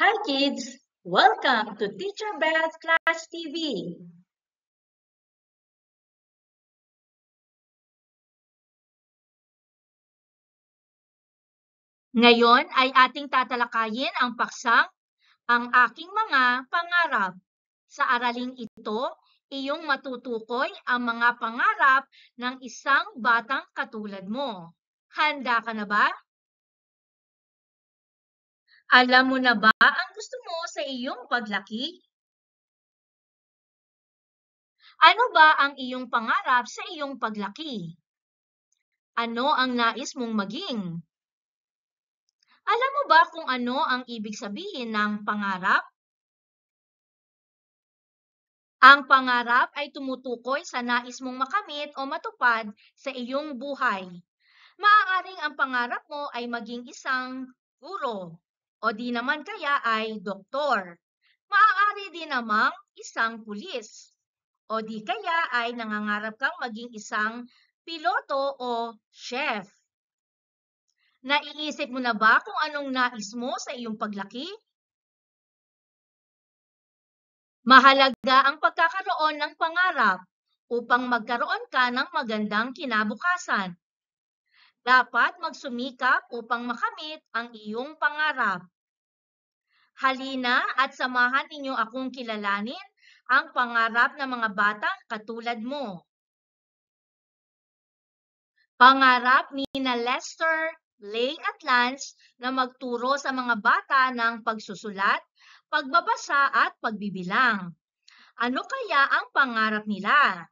Hi kids! Welcome to Teacher Beth Class TV. Ngayon ay ating tatalakayin ang paksang Ang Aking Mga Pangarap. Sa araling ito, iyong matutukoy ang mga pangarap ng isang batang katulad mo. Handa ka na ba? Alam mo na ba ang gusto mo sa iyong paglaki? Ano ba ang iyong pangarap sa iyong paglaki? Ano ang nais mong maging? Alam mo ba kung ano ang ibig sabihin ng pangarap? Ang pangarap ay tumutukoy sa nais mong makamit o matupad sa iyong buhay. Maaaring ang pangarap mo ay maging isang guro o di naman kaya ay doktor. Maaari din namang isang pulis o di kaya ay nangangarap kang maging isang piloto o chef. Naiisip mo na ba kung anong nais mo sa iyong paglaki? Mahalaga ang pagkakaroon ng pangarap upang magkaroon ka ng magandang kinabukasan. Dapat magsumikap upang makamit ang iyong pangarap. Halina at samahan ninyo akong kilalanin ang pangarap ng mga batang katulad mo. Pangarap ni na Lester, Lay at Lance na magturo sa mga bata ng pagsusulat, pagbabasa at pagbibilang. Ano kaya ang pangarap nila?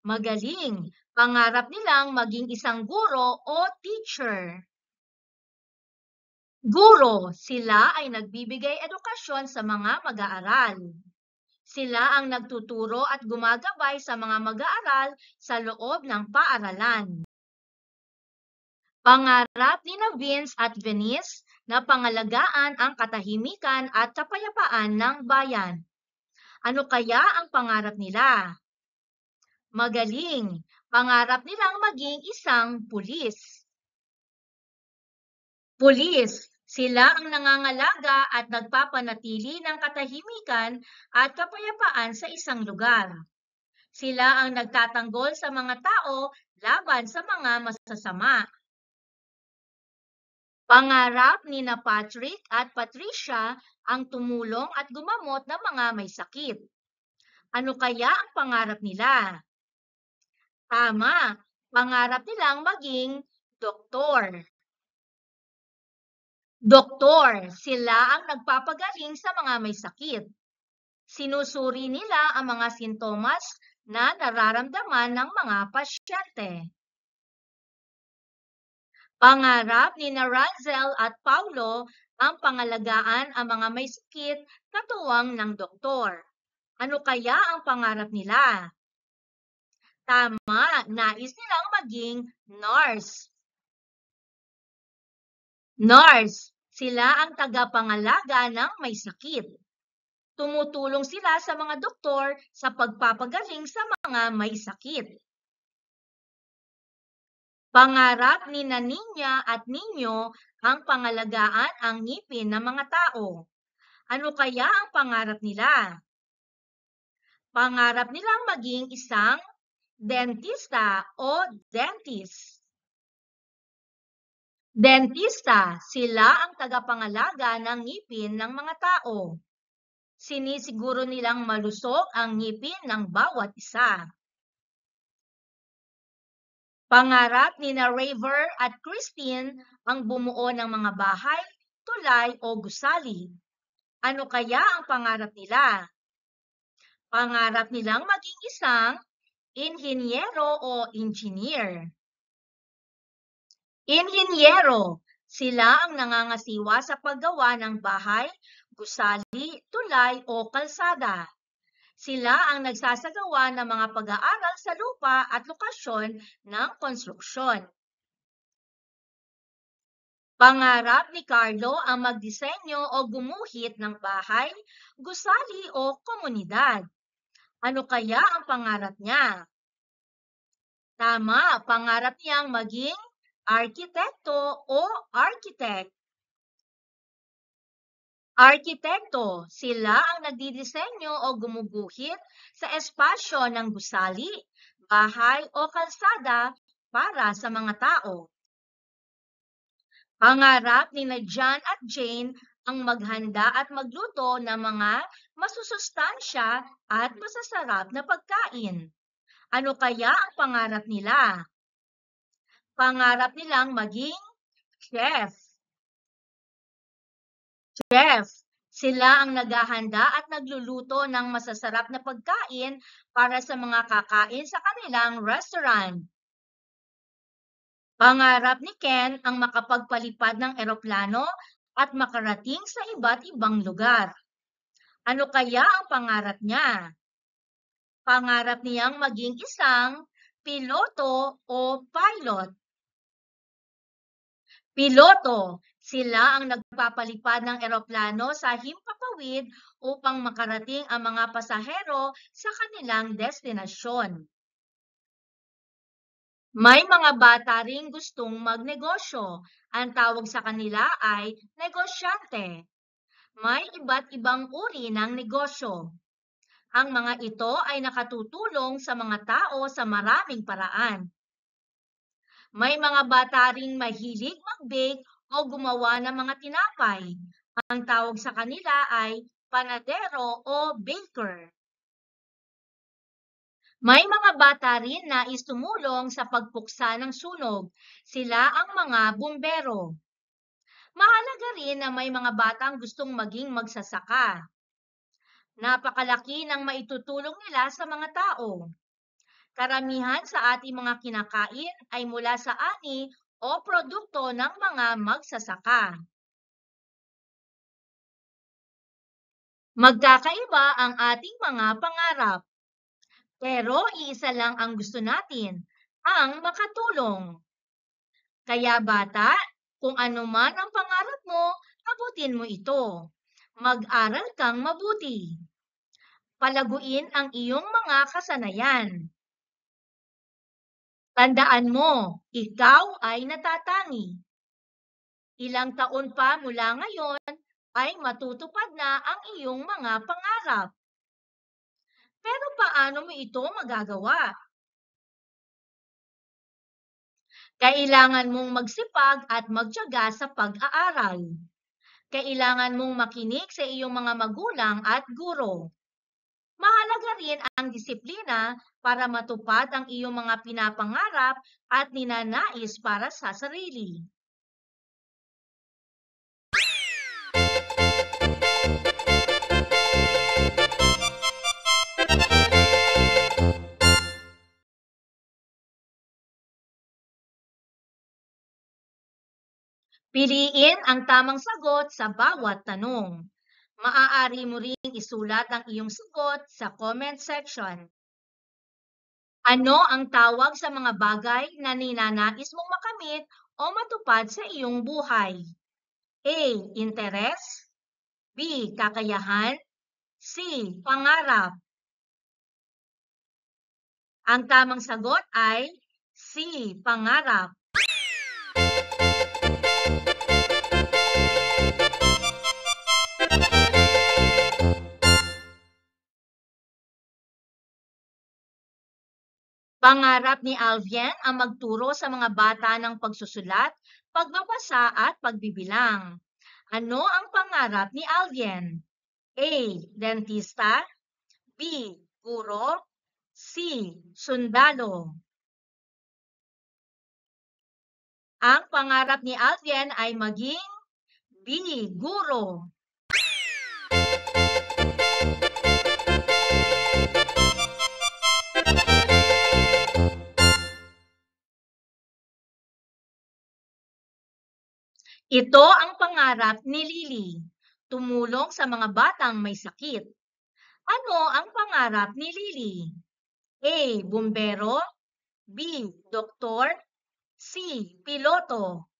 Magaling. Pangarap nilang maging isang guro o teacher. Guro, sila ay nagbibigay edukasyon sa mga mag-aaral. Sila ang nagtuturo at gumagabay sa mga mag-aaral sa loob ng paaralan. Pangarap ni na Vince at Venice na pangalagaan ang katahimikan at kapayapaan ng bayan. Ano kaya ang pangarap nila? Magaling. Pangarap nilang maging isang pulis. Pulis, sila ang nangangalaga at nagpapanatili ng katahimikan at kapayapaan sa isang lugar. Sila ang nagtatanggol sa mga tao laban sa mga masasama. Pangarap ni na Patrick at Patricia ang tumulong at gumamot ng mga may sakit. Ano kaya ang pangarap nila? Tama, pangarap nilang maging doktor. Doktor, sila ang nagpapagaling sa mga may sakit. Sinusuri nila ang mga sintomas na nararamdaman ng mga pasyente. Pangarap ni na Ranzel at Paulo ang pangalagaan ang mga may sakit katuwang ng doktor. Ano kaya ang pangarap nila? Tama, nais nilang maging nurse. Nurse, sila ang tagapangalaga ng may sakit. Tumutulong sila sa mga doktor sa pagpapagaling sa mga may sakit. Pangarap ni na Ninya at Ninyo ang pangalagaan ang ngipin ng mga tao. Ano kaya ang pangarap nila? Pangarap nilang maging isang dentista o dentist. Dentista, sila ang tagapangalaga ng ngipin ng mga tao. Sinisiguro nilang malusog ang ngipin ng bawat isa. Pangarap ni na Raver at Christine ang bumuo ng mga bahay, tulay o gusali. Ano kaya ang pangarap nila? Pangarap nilang maging isang inhinyero o engineer. Inhinyero, sila ang nangangasiwa sa paggawa ng bahay, gusali, tulay o kalsada. Sila ang nagsasagawa ng mga pag-aaral sa lupa at lokasyon ng konstruksyon. Pangarap ni Carlo ang magdisenyo o gumuhit ng bahay, gusali o komunidad. Ano kaya ang pangarap niya? Tama, pangarap niyang maging arkitekto o architect. Arkitekto, sila ang nagdidisenyo o gumuguhit sa espasyo ng gusali, bahay o kalsada para sa mga tao. Pangarap nina John at Jane ang maghanda at magluto ng mga masusustansya at masasarap na pagkain. Ano kaya ang pangarap nila? Pangarap nilang maging chef. Chef, sila ang naghahanda at nagluluto ng masasarap na pagkain para sa mga kakain sa kanilang restaurant. Pangarap ni Ken ang makapagpalipad ng eroplano at makarating sa iba't ibang lugar. Ano kaya ang pangarap niya? Pangarap niyang maging isang piloto o pilot. Piloto, sila ang nagpapalipad ng eroplano sa himpapawid upang makarating ang mga pasahero sa kanilang destinasyon. May mga bata ring gustong magnegosyo. Ang tawag sa kanila ay negosyante. May iba't ibang uri ng negosyo. Ang mga ito ay nakatutulong sa mga tao sa maraming paraan. May mga bata ring mahilig mag-bake o gumawa ng mga tinapay. Ang tawag sa kanila ay panadero o baker. May mga bata rin na tumulong sa pagpuksa ng sunog. Sila ang mga bumbero. Mahalaga rin na may mga batang gustong maging magsasaka. Napakalaki ng maitutulong nila sa mga tao. Karamihan sa ating mga kinakain ay mula sa ani o produkto ng mga magsasaka. Magkakaiba ang ating mga pangarap. Pero iisa lang ang gusto natin, ang makatulong. Kaya bata, kung ano man ang pangarap mo, abutin mo ito. Mag-aral kang mabuti. Palaguin ang iyong mga kasanayan. Tandaan mo, ikaw ay natatangi. Ilang taon pa mula ngayon ay matutupad na ang iyong mga pangarap. Pero paano mo ito magagawa? Kailangan mong magsipag at magtiyaga sa pag-aaral. Kailangan mong makinig sa iyong mga magulang at guro. Mahalaga rin ang disiplina para matupad ang iyong mga pinapangarap at ninanais para sa sarili. Piliin ang tamang sagot sa bawat tanong. Maaari mo ring isulat ang iyong sagot sa comment section. Ano ang tawag sa mga bagay na ninanais mong makamit o matupad sa iyong buhay? A. Interes. B. Kakayahan. C. Pangarap. Ang tamang sagot ay C. Pangarap. Pangarap ni Alvien ang magturo sa mga bata ng pagsusulat, pagbabasa at pagbibilang. Ano ang pangarap ni Alvien? A. Dentista. B. Guro. C. Sundalo. Ang pangarap ni Alvien ay maging B. Guro. Ito ang pangarap ni Lily, tumulong sa mga batang may sakit. Ano ang pangarap ni Lily? A. Bumbero. B. Doktor. C. Piloto.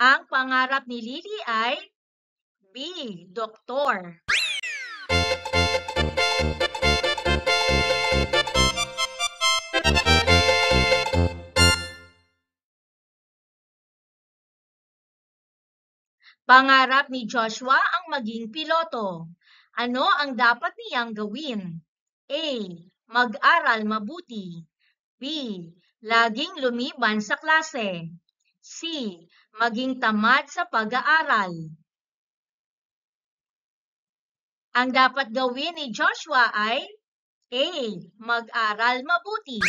Ang pangarap ni Lily ay B. Doktor. Pangarap ni Joshua ang maging piloto. Ano ang dapat niyang gawin? A. Mag-aral mabuti. B. Laging lumiban sa klase. C. Maging tamad sa pag-aaral. Ang dapat gawin ni Joshua ay A. Mag-aral mabuti.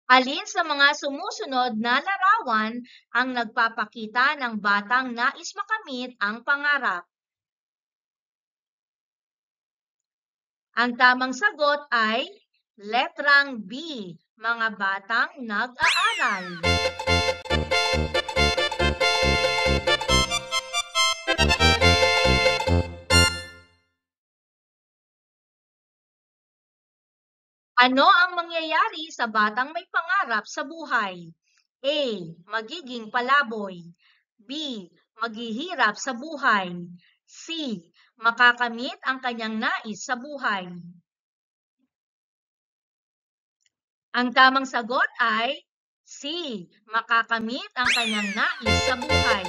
Alin sa mga sumusunod na larawan ang nagpapakita ng batang nais makamit ang pangarap? Ang tamang sagot ay letrang B, mga batang nag-aaral. Ano ang mangyayari sa batang may pangarap sa buhay? A. Magiging palaboy. B. Maghihirap sa buhay. C. Makakamit ang kanyang nais sa buhay. Ang tamang sagot ay C. Makakamit ang kanyang nais sa buhay.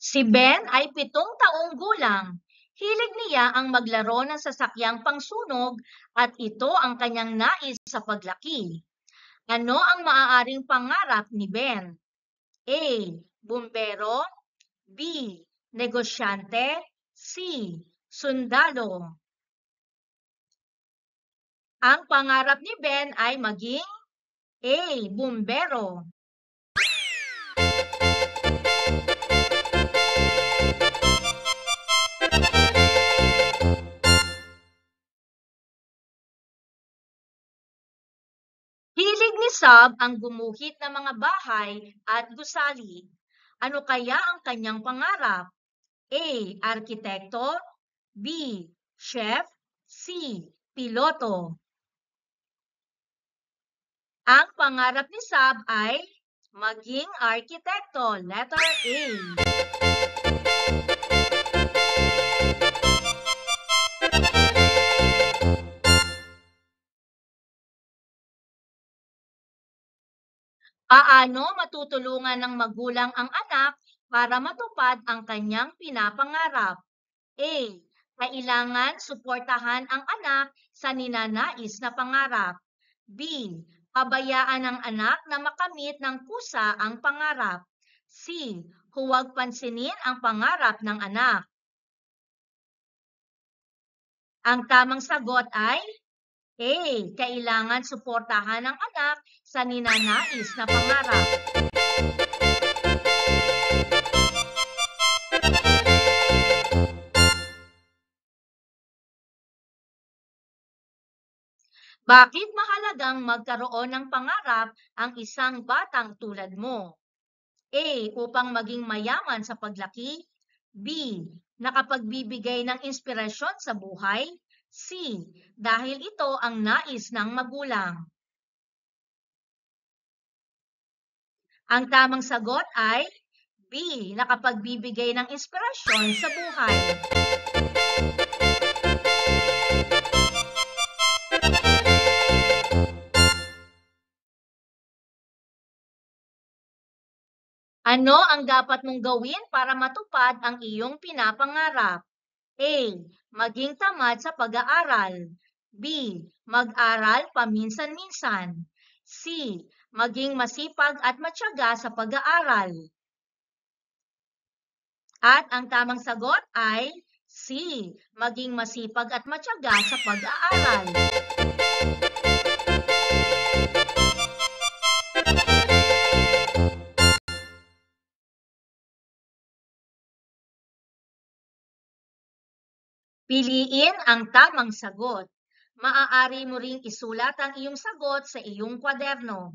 Si Ben ay 7 taong gulang. Hilig niya ang maglaro ng sasakyang pangsunog at ito ang kanyang nais sa paglaki. Ano ang maaaring pangarap ni Ben? A. Bumbero. B. Negosyante. C. Sundalo. Ang pangarap ni Ben ay maging A. Bumbero. Hilig ni Sab ang gumuhit ng mga bahay at gusali. Ano kaya ang kanyang pangarap? A. Arkitekto. B. Chef. C. Piloto. Ang pangarap ni Sab ay maging arkitekto. Letter A. Paano matutulungan ng magulang ang anak para matupad ang kanyang pinapangarap? A. Kailangan suportahan ang anak sa ninanais na pangarap. B. Pabayaan ang anak na makamit ng kusa ang pangarap. C. Huwag pansinin ang pangarap ng anak. Ang tamang sagot ay A. Kailangan suportahan ang anak sa ninanais na pangarap. Bakit mahalagang magkaroon ng pangarap ang isang batang tulad mo? A. Upang maging mayaman sa paglaki. B. Nakapagbibigay ng inspirasyon sa buhay. C. Dahil ito ang nais ng magulang. Ang tamang sagot ay B. Nakapagbibigay ng inspirasyon sa buhay. Ano ang dapat mong gawin para matupad ang iyong pinapangarap? A. Maging tamad sa pag-aaral. B. Mag-aral paminsan-minsan. C. Maging masipag at matyaga sa pag-aaral. At ang tamang sagot ay C. Maging masipag at matyaga sa pag-aaral. Piliin ang tamang sagot. Maaari mo ring isulat ang iyong sagot sa iyong kwaderno.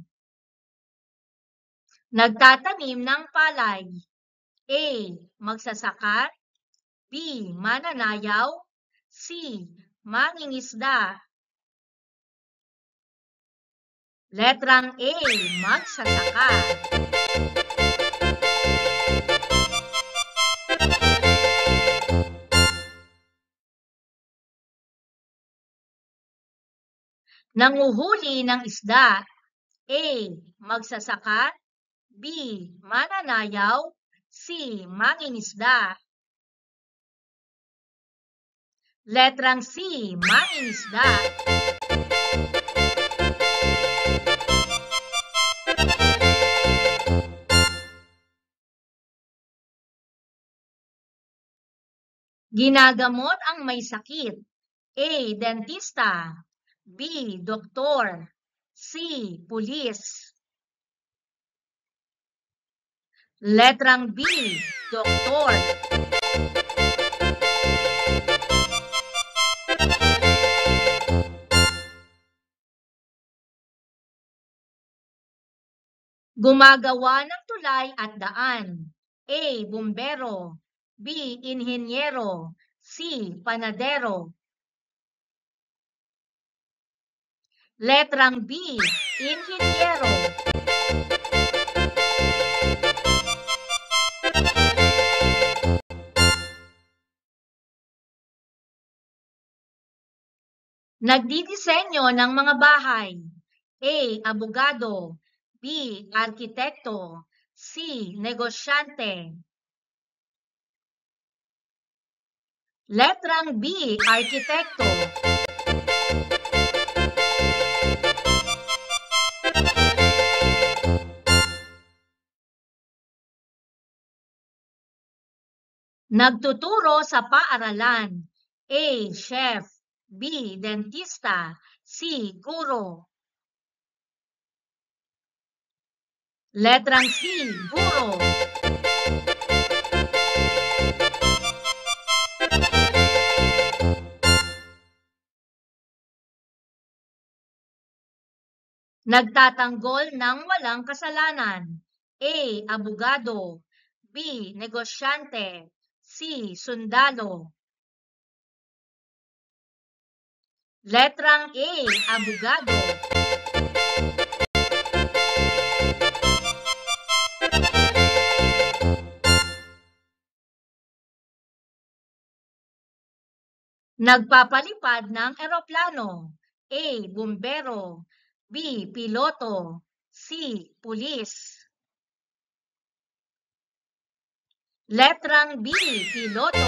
Nagtatanim ng palay. A. Magsasaka. B. Mananayaw. C. Mangingisda. Letrang A, magsasaka. Nanguhuli ng isda. A, magsasaka. B, mananayaw. C, mangingisda. Letrang C, mangingisda. Ginagamot ang may sakit. A, dentista. B, doktor. C, pulis. Letrang B, doktor. Gumagawa ng tulay at daan. A, bumbero. B, inhenyero. C, panadero. Letrang B, inhenyero. Nagdidisenyo ng mga bahay. A, abogado. B, arkitekto. C, negosyante. Letrang B, arkitekto. Nagtuturo sa paaralan. A, chef. B, dentista. C, guro. Letrang C, guro. Nagtatanggol ng walang kasalanan. A, abogado. B, negosyante. C, sundalo. Letrang A, abogado. Nagpapalipad ng eroplano. A, bumbero. B, piloto. C, pulis. Letrang B, piloto.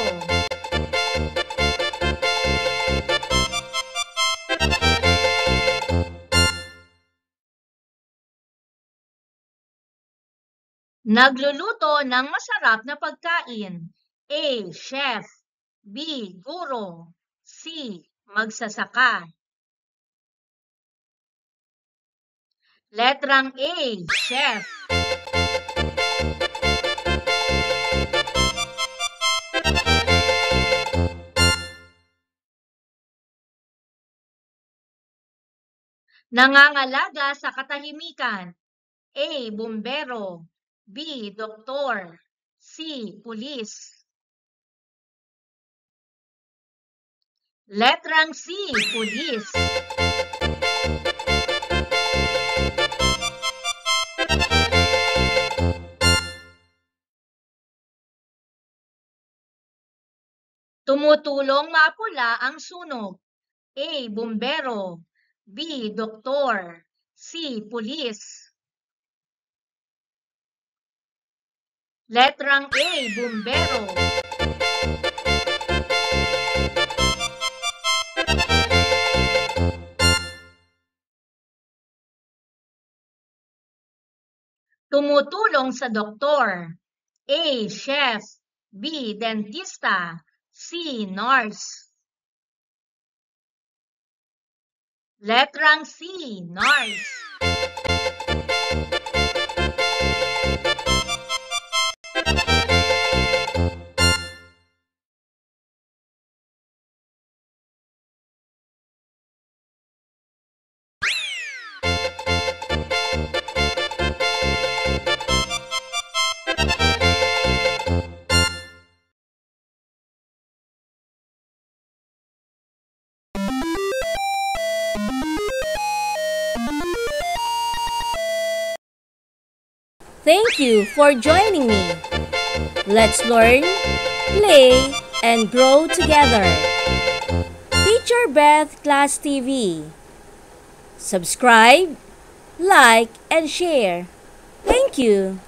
Nagluluto ng masarap na pagkain. A, chef. B, guro. C, magsasaka. Letrang A, chef. Nangangalaga sa katahimikan. A, bumbero. B, doktor. C, pulis. Letrang C, pulis. Tumutulong mapula ang sunog. A, bumbero. B, doktor. C, pulis. Letrang A, bumbero. Tumutulong sa doktor. A, chef. B, dentista. C, nurse. Letrang C, nurse. Thank you for joining me. Let's learn, play, and grow together. Teacher Beth Class TV. Subscribe, like, and share. Thank you.